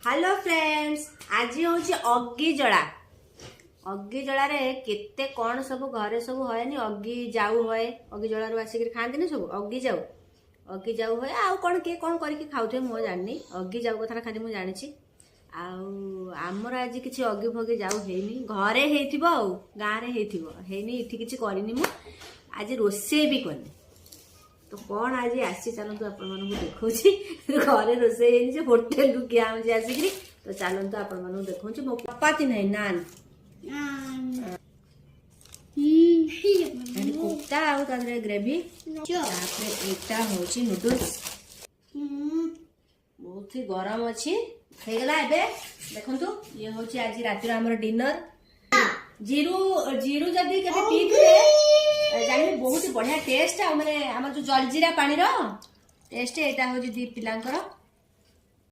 hello friends, आज हूँ अग्गी जला रे केते कौन सब घरे सब हयनी अग्गी जाऊ हय अग्गी जला रू आसिक खाती सब अग्गी जाऊ हय आउ कौन किए कौन करके खाऊे मु जानी अग्गी जाऊ कथा खाली मुझे जानी आमर आज किसी अग्गी फगी जाऊ हैनी घरे हेतिबो आ गाँ रे हेतिबो हैनी इठी किछि करिनी मु आज रोषे भी करनी तो कौन आज आसी चलतु आपण मानू देखा घरे रोषे होटेल रु किया आसिक तो चलतु आपण मानू देखा मो चपाती नहीं नान कोफ्ता आउे ग्रेवी एटा हूँ नूडल्स बहुत ही गरम अच्छी होगला देखु ये हूँ आज रातिर आम डिनर जीरु जीरु जदि के पीथे जानी बहुत बढ़िया टेस्ट माने आम जो जलजीरा पानी टेस्ट यहाँ हूँ दी पिलांकर